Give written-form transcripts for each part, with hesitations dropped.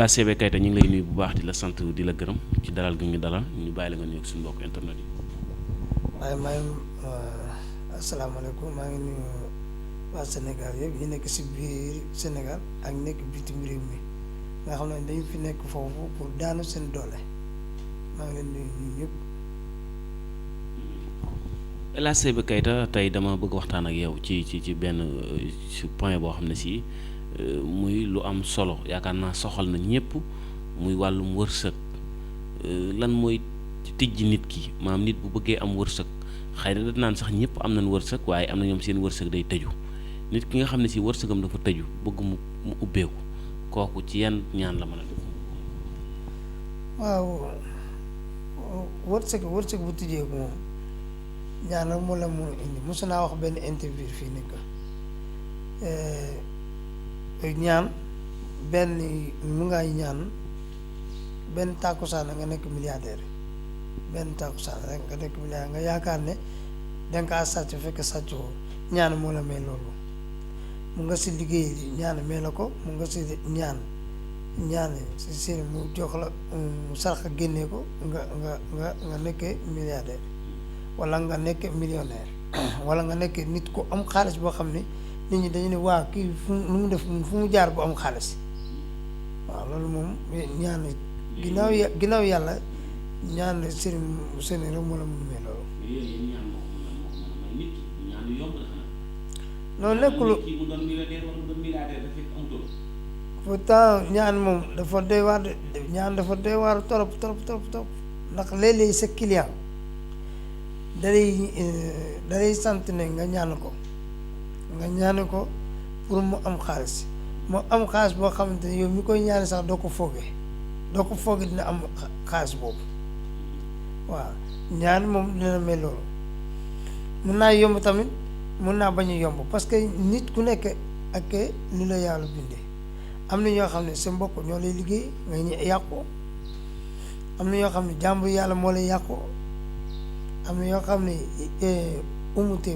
El Hadj Sébé Keita ñu ngi lay nuyu bu baax di la sant di la gërëm ci dalal gi ñu dalal ñu bàyyi la nga nuyu ak suñu mbokk internet yi. waaye maa ngi asalaamaaleykum maa ngi nuyu waa Sénégal yëpp ñu nekk si biir Sénégal ak nekk bitim réew mi nga xam ne dañu fi nekk foofu pour daanu seen doole maa ngi leen nuyu ñun ñëpp. El Hadj Sébé Keita tey dama bëgg waxtaan ak yow ci benn point boo xam ne si muy lu am solo yaakaar naa soxal na ñëpp muy wàllum wërsëg lan mooy tijji nit ki maanaam nit bu bëggee am wërsëg xëy na da naan sax ñëpp am nañ wërsëg waaye am na ñoom seen wërsëg day tëju nit ki nga xam ne si wërsëgam dafa tëju bëgg mu ubbeeku kooku ci yan ñaan la mën a def. waaw wërsëg bu tijjeeku moom ñaan nag moo la mun a indi mosu naa wax benn interview fii ni que ñaan benn mu ngay ñaan benn tàkkusaan nga nekk milliardaire benn tàkkusaan rek nga nekk milliardaire nga yaakaar ne danga kaa sàcc fekk sàcc ko ñaan moo la may loolu mu nga si liggéey ñaan may la ko mu nga si ñaan si seen mu jox la mu sarxa génnee ko nga nekkee milliardaire wala nga nekk millionnaire wala nga nekk nit ku am xaalis boo xam ne nit ñi dañu ne waaw kii fu mu def fu mu jaar bu am xaalis waaw loolu moom ñaan ginnaaw yàlla ñaan seen rek moo la mun may loolu. loolu nekkul pourtant ñaan moom dafa doy waar ñaan dafa doy waar trop ndax léeg-léeg sa client dalay sant ne nga ñaan ko pour mu am xaalis boo xamante ne yow mi koy ñaan sax doo ko foogee dina am xaalis boobu waaw ñaan moom dina mel loolu mun naa yomb tamit mun naa bañ a yomb parce que nit ku nekk ak ni la yàlla bindee am na ñoo xam ne sa mbokk ñoo lay liggéey nga yàqu am na ñoo xam ne jàmbur yàlla moo lay yàqu am na yoo xam ne umute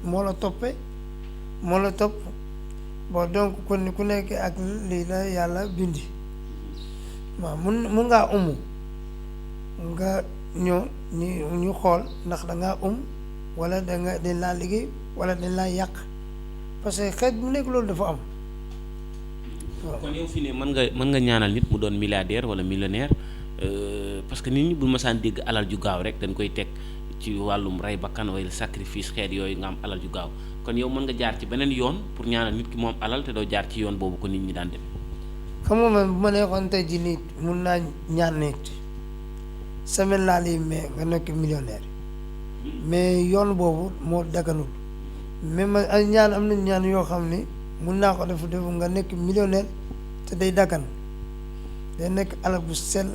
moo la topp bon donc kon ku nekk ak lii la yàlla bindi waaw mun ngaa nga ñëw ñu xool ndax dangaa wala dañ laa liggéey wala dañ laa yàq parce que xeet bu nekk loolu dafa am waaw. kon yow fi ne mën nga ñaanal nit mu doon milliardaire wala millionnaire parce que nit ñi bu masaan dégg alal ju gaaw rek dañ koy teg ci wàllum rey bakkan wala sacrifice xeet yooyu nga am alal ju gaaw kon yow mën nga jaar ci beneen yoon pour ñaanal nit ki moom alal te doo jaar ci yoon boobu ko nit ñi daan def. xam nga man bu ma neexoon tey ji nit mun naa ñaan nit semaine laa lay mais nga nekk millionnaire mais yoon boobu moo daganul mais man ay ñaan am na ñaan yoo xam ne mun naa ko def nga nekk millionnaire te day dagan day nekk alal bu sell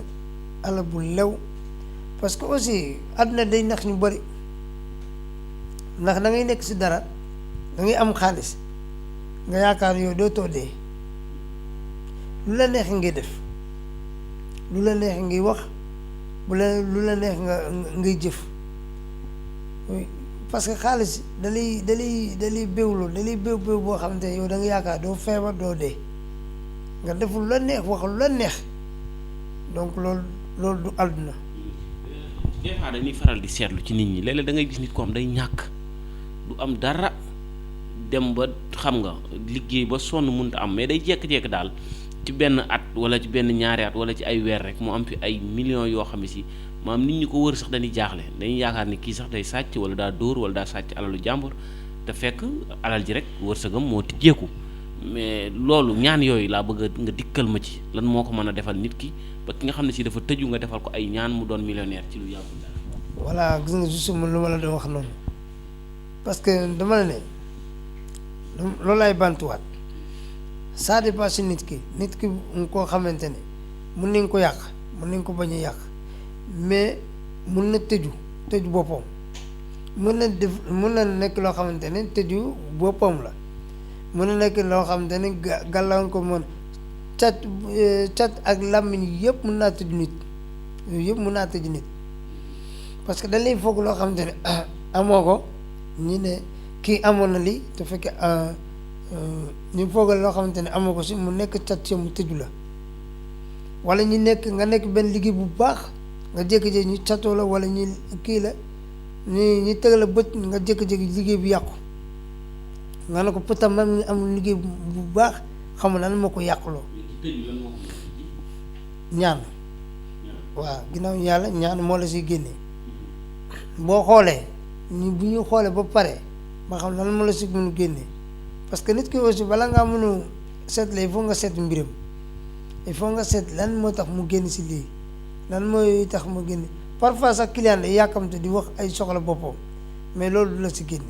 alal bu lew parce que aussi àdduna day nax ñu bëri ndax da ngay nekk si dara da ngay am xaalis nga yaakaar yow doo too dee lu la neex ngay def lu la neex ngay wax lu la neex ngay jëf parce que xaalis dalay béwloo dalay béw boo xamante ne yow da nga yaakaar doo feebar doo dee nga def lu la neex wax lu la neex donc loolu du àdduna. des fois dañuy faral di seetlu ci nit ñi léeg-léeg da ngay gis nit ko am day ñàkk du am dara dem ba xam nga liggéey ba sonn mënta am mais day jékki-jékki daal ci benn at wala ci benn ñaari at wala ci ay weer rek mu am fi ay millions yoo xam ne si maanaam nit ñi ko wër sax dañuy jaaxle dañuy yaakaar ni kii sax day sàcc wala daa dóor wala daa sàcc alalu jàmbur te fekk alal ji rek wërsëgam moo tijjeeku mais loolu ñaan yooyu laa bëgg nga dikkal ma ci lan moo ko mën a defal nit ki ba ki nga xam ne si dafa tëju nga defal ko ay ñaan mu doon millionnaire ci lu yàggul dara. voilà gis nga justement lu ma la doon wax noonu parce que dama la ne loolu lay bantuwaat ça dépend si nit ki koo xamante ne mun nañ ko yàq mun nañ ko bañ a yàq mais mun na tëju boppam mun na nekk loo xamante ne tëju boppam la mun na nekk loo xamante ne gàllankoor mën cat ak làmmiñ yëpp mun naa tëju nit yooyu yëpp mun naa tëju nit parce que dañ lay foog loo xamante ne amoo ko ñi ne kii amoon na lii te fekkee ñu foogal loo xamante ne amoo ko si mu nekk cat si mu tëju la wala ñu nekk nga nekk benn liggéey bu baax nga jékki-jékki ñu catoo la wala ñu kii la ñu teg la bët nga jékki-jékki liggéey bi yàqu nga ne ko pourtant man ngi am liggéey bu baax xamul lan moo ko yàquloo ñaan waaw ginnaaw yàlla ñaan moo la siy génnee boo xoolee bu ñu xoolee ba pare ba xam lan moo la si mën a génnee parce que nit ki aussi bala ngaa mën a seetle il faut nga seet mbiram il faut nga seet lan moo tax mu génn si lii lan mooy tax mu génn parfois sax client day yàkkamte di wax ay soxla boppam mais loolu du la si génne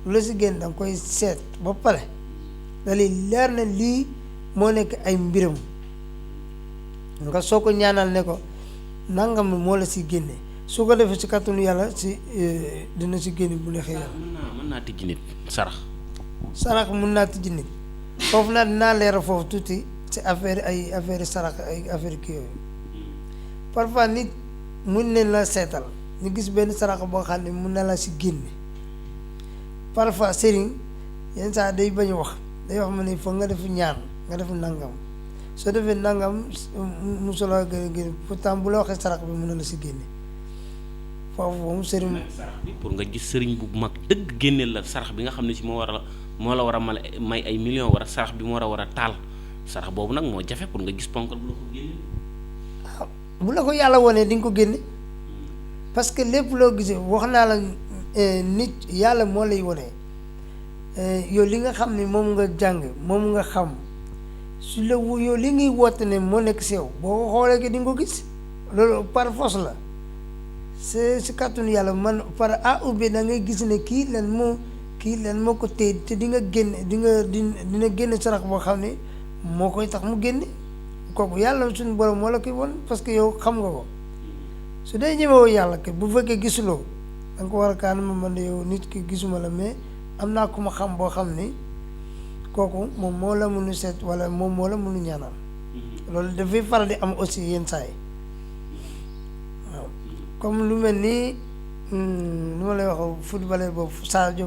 lu la si génn da nga koy seet ba pare da lay leer na lii moo nekk ay mbiram nga soo ko ñaanal ne ko nangam moo la si génne su ko defee si kàttanu yàlla si dina si génne bu neexee yàlla. mën naa tijji nit sarax. sarax mun naa tijji nit foofu naa dinaa leeral foofu tuuti si affaire sarax ay affaire kii yooyu parfois nit mun nañ la seetal ñu gis benn sarax boo xam ne mun na la si génne parfois sëriñ yenn saa day bañ a wax day wax ma ne foog nga def ñaan nga def nangam soo defee nangam mu solo gën a génne pourtant bu la waxee sarax bi mun na la si génne foofu moom sëriñ. sarax bi pour nga gis sëriñ bu mag dëgg génneel la sarax bi nga xam ne si moo la war a may ay millions war a sarax bi moo war a taal sarax boobu nag moo jafe pour nga gis ponkal bu la ko génne. bu la ko yàlla wonee di nga ko génne parce que lépp loo gisee wax naa la nit yàlla moo lay wonee yow li nga xam ne moom nga jàng moom nga xam su la yow li ngay woote ne moo nekk si yow boo ko xoolee ko di nga ko gis loolu par force la c'est si kàttanu yàlla man par A ou B da ngay gis ne kii lan moo ko téye te di nga génne dina génne sarax boo xam ne moo koy tax mu génne kooku yàlla suñu borom moo la koy won parce que yow xam nga ko su dee ñemewoo yàlla ke bu fekkee gisuloo da nga ko war a kaanama man de yow nit ki gisuma la mais am naa ku ma xam boo xam ni kooku moom moo la mënu seet wala moom moo la mënu ñaanal loolu dafay faral di am aussi yenn saa yi waaw comme lu mel ni lu ma lay wax footballeur boobu Sadio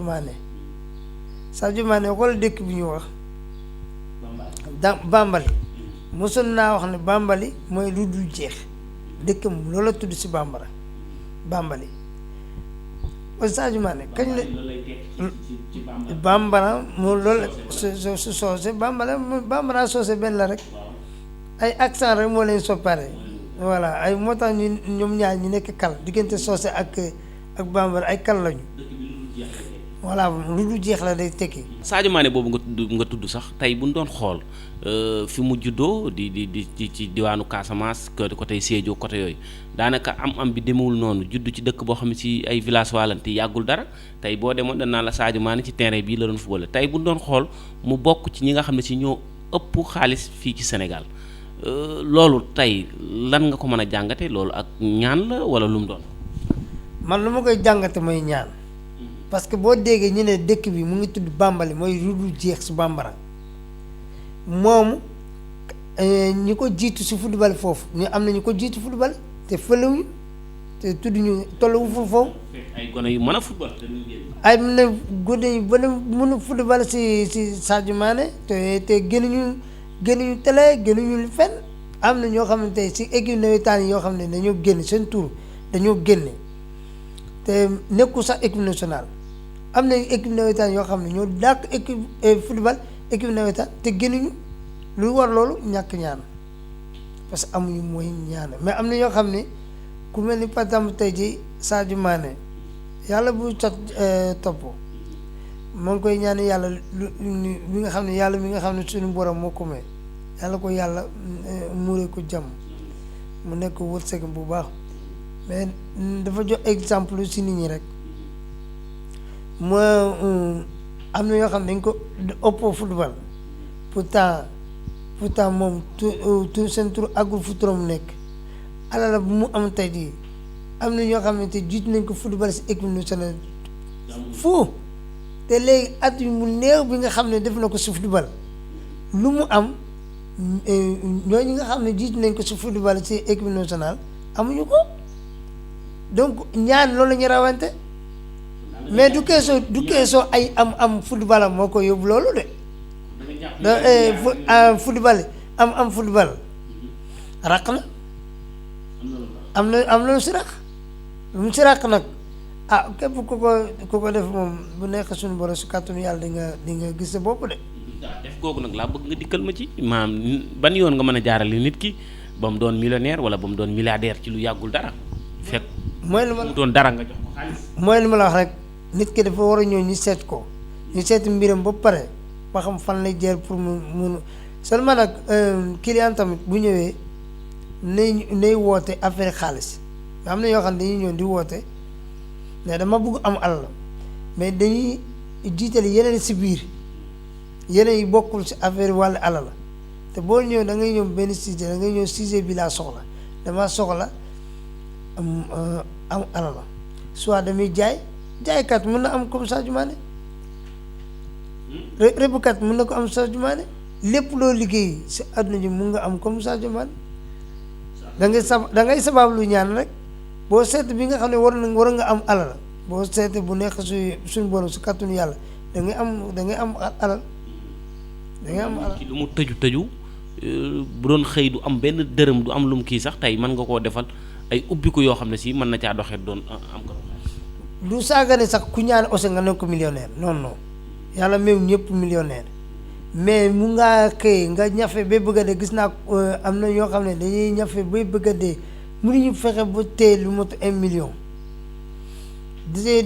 Mané xool dëkk bi ñu wax Bambali mosoon naa wax ne Bambali mooy lu dul jeex dëkkam loola tudd si Bambali Sadio Mané kañ la Bambara moo loolu su soose Bambara soose benn la rek ay accent rek moo leen soppare voilà ay moo tax ñu ñoom ñaar ñu nekk kal diggante soose ak Bambara ay kal lañu voilà lu du jeex la day tekki. Sadio Mané boobu nga tudd sax tey bu ñu doon xool fi mu juddoo di ci diwaanu Casamance côté Sédhiou côté yooyu daanaka am bi demewul noonu judd ci dëkk boo xam ne ci ay village waalante yàggul dara tey boo demoon danaa la Sadio Mané ci terrain bii la doon football tey bu ñu doon xool mu bokk ci ñi nga xam ne ci ñoo ëpp xaalis fii ci Sénégal loolu tey lan nga ko mën a jàngate loolu ak ñaan la wala lu mu doon. man lu ma koy jàngate mooy ñaan. parce que boo déggee ñu ne dëkk bi mu ngi tudd Bambali mooy lu dul jeex si bambara moom ñi ko jiitu si football foofu ñu am na ñu ko jiitu football te fëlewuñu te tudd ñu tolluwu foofu. ay gone yu mën a football. ay mën na gone yu mën a football si Sadio Mané te gënuñu télé gënuñu fenn am na ñoo xamante ne si équipe nawetaan yi yoo xam ne dañoo génn seen tur dañoo génne te nekkul sax équipe nationale. am na équipe nawetaan yoo xam ne ñoo dàq équipe football équipe nawetaan te gënuñu lu war loolu ñàkk ñaan parce que amuñu mooy ñaan mais am na ñoo xam ne ku mel ni par exemple tey ji Sadio Mané yàlla bu topp moo ngi koy ñaan yàlla mi nga xam ne yàlla mi nga xam ne suñu borom moo ko may yàlla ko yàlla muuree ko jàmm mu nekk wërsëg bu baax mais dafa jox exemple si nit ñi rek moo am na yoo xam ne dañ ko ëppoo football pourtant moom tu seen tur àggul fu turam nekk alala bu mu am tey jii am na ñoo xam ne te jiitu nañ ko football si équipe nationale fu te léegi at yu mu néew bi nga xam ne def na ko si football lu mu am ñooñu nga xam ne jiitu nañ ko si football si équipe nationale amuñu ko donc ñaan loolu la ñu rawante mais du keesoo ay am football am moo ko yóbbu loolu de football am football raq na am na lu si raq lu mu si raq nag képp ku ko def moom bu nekk suñu borom si kàttanu yàlla di nga gis sa bopp de. waaw def googu nag laa bëgg nga dikkal ma ci maanaam ban yoon nga mën a jaarale nit ki ba mu doon millionnaire wala ba mu doon milliardaire ci lu yàggul dara fekk. mooy li ma mu doon dara nga jox ko xaalis. mooy li ma la wax rek nit ki dafa war a ñëw ñu seet ko ñu seeti mbiram ba pare ba xam fan lay jaar pour mu seulement nag client tamit bu ñëwee nay woote affaire xaalis nga xam ne yoo xam ne dañuy ñëw di woote mais dama bëgg am alal mais dañuy jiital yeneen si biir yeneen yi bokkul si affaire wàllu alal la te boo ñëw da ngay ñëw benn sujet da ngay ñëw sujet bi laa soxla dama soxla am alal la soit damay jaaykat mën na am comme Sadio Mané rëbbkat mën na ko am Sadio Mané lépp loo liggéey si àdduna ji mun nga am comme Sadio Mané da ngay sabab lu ñaan rek boo seet bi nga xam ne war nga am alal boo seetee bu nekk suñu borom si kàttanu yàlla da ngay am alal da ngay am alal. lu mu tëju bu doon xëy du am benn dërëm du am lu mu kii sax tey mën nga koo defal ay ubbiku yoo xam ne si mën na caa doxee doon am ko. lu saagane sax ku ñaan aussi nga nekk ko millionnaire non yàlla même ñëpp millionnaire mais mu ngaa xëy nga ñafe ba bëgg a dee gis naa am na ñoo xam ne dañuy ñafe ba bëgg a dee mënuñu fexe ba téye lu mot 1 million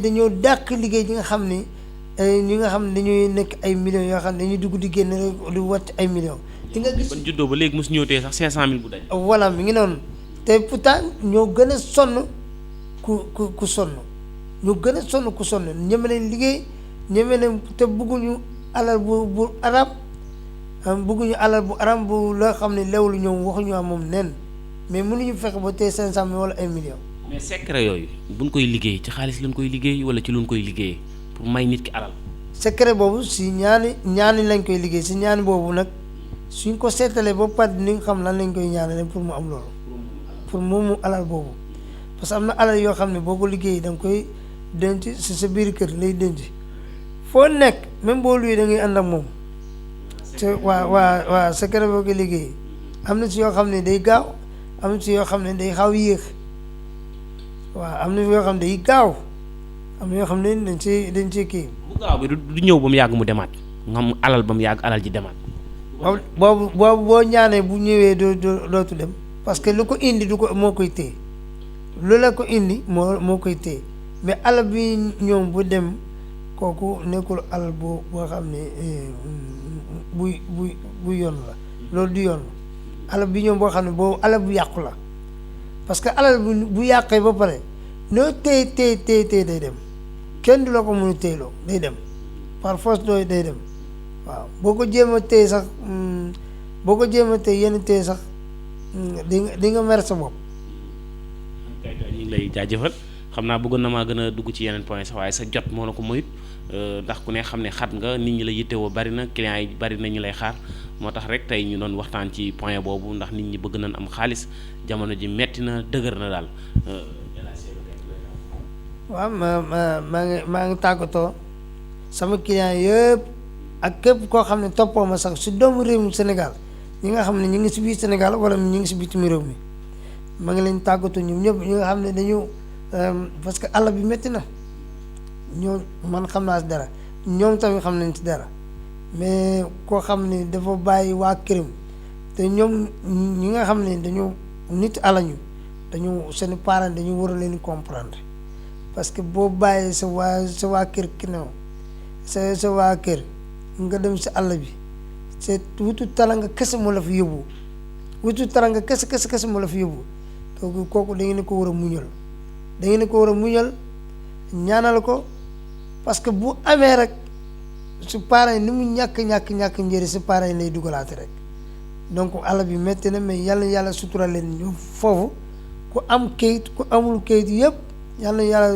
dañoo dàq liggéey ñi nga xam ne dañuy nekk ay millions yoo xam ne dañuy dugg di génn rek di wàcc ay millions. di nga gis ban juddoo ba léegi mosu ñëw tee sax 500000 bu day. voilà mi ngi noonu te pourtant ñoo gën a sonn ku sonn ñoo gën a sonn ku sonn ñeme leen liggéey ñeme leen te bëgguñu alal bu arab bëgguñu alal bu arab bu loo xam ne lewlu ñoom waxuñu am moom nen mais mënuñu fexe ba tey 500 000 wala 1 million. mais secret yooyu buñ koy liggéey ci xaalis lañ koy liggéey wala ci luñ koy liggéeyee pour may nit ki alal. secret boobu si ñaani lañ koy liggéey si ñaani boobu nag suñ ko seetalee ba pare ni nga xam lan lañ koy ñaanale pour mu am loolu pour moomu alal boobu parce que am na alal yoo xam ne boo ko liggéey da nga koy denc si sa biir kër lay denc foo nekk même boo luy da ngay ànd ak moom te waa secret boo ko liggéey am na si yoo xam ne day gaaw am na si yoo xam ne day xaw yéex waaw am na yoo xam ne day gaaw am na yoo xam ne dañ ci kii. bu gaaw bi du ñëw ba mu yàgg mu demaat nga am alal ba mu yàgg alal ji demaat. boobu boo ñaanee bu ñëwee dootu dem parce que lu ko indi moo koy téye lu la ko indi moo koy téye mais alal bi ñoom bu dem kooku nekkul alal boo xam ne bu yoon la loolu du yoon alal bi ñoom boo xam ne boobu alal bu yàqu la parce que alal bu yàqee ba pare noo téye day dem kenn du la ko mën a téyeloo day dem par force day dem waaw boo ko jéem a téye sax boo ko jéem a téye yenn téye sax di nga mer sa bopp. kay ñu ngi lay jaajëfal xam naa bëggoon na maa gën a dugg ci yeneen point sax waaye sa jot moo la ko moyut ndax ku ne xam ne xat nga nit ñi la yittewoo bari na clients yi bari na ñu lay xaar moo tax rek tey ñu doon waxtaan ci point boobu ndax nit ñi bëgg nañ am xaalis jamono ji metti na dëgër na daal. waaw maa ngi tàggatoo sama client yëpp ak képp koo xam ne toppoo ma sax si doomu réew mi Sénégal ñi nga xam ne ñu ngi si biir Sénégal wala ñu ngi si bitim réew mi ma ngi leen tàggatoo ñoom ñëpp ñi nga xam ne dañu parce que àll bi métti na ñoom man xam naa si dara ñoom tamit xam nañ si dara mais koo xam ne dafa bàyyi waa këram te ñoom ñi nga xam ne dañu nit alañu dañu seen parents dañu war a leen comprendre parce que boo bàyyee sa waa kër ginnaaw sa waa kër nga dem si àll bi c'est wutu talanga kese moo la fi yóbbu wutu talanga kese moo la fi yóbbu kooku da ngeen ko war a muñal da ngeen ko war a muñal ñaanal ko parce que bu amee rek su parents yi ni mu ñàkk njëriñ si parents yi lay dugalaate rek donc àll bi métti na mais yàlla sutura leen ñu foofu ku am kayit ku amul kayit yëpp yàlla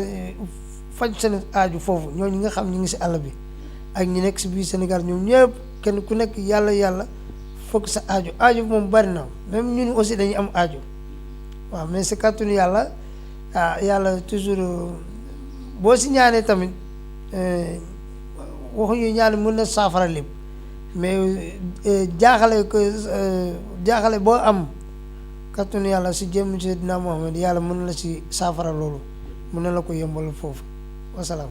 faj seen aaju foofu ñooñu nga xam ñu ngi si àll bi ak ñi nekk si biir Sénégal ñoom ñëpp kenn ku nekk yàlla foog sa aaju moom bari na même ñun aussi dañuy am aaju waaw mais si kàttanu yàlla yàlla toujours boo si ñaanee tamit waxuñu ñaan mën na saafara lépp mais jaaxale boo am kattanu yàlla si jëm Seydina Muhammad yàlla mën na la si saafara loolu mën na la ko yombal foofu wasalaam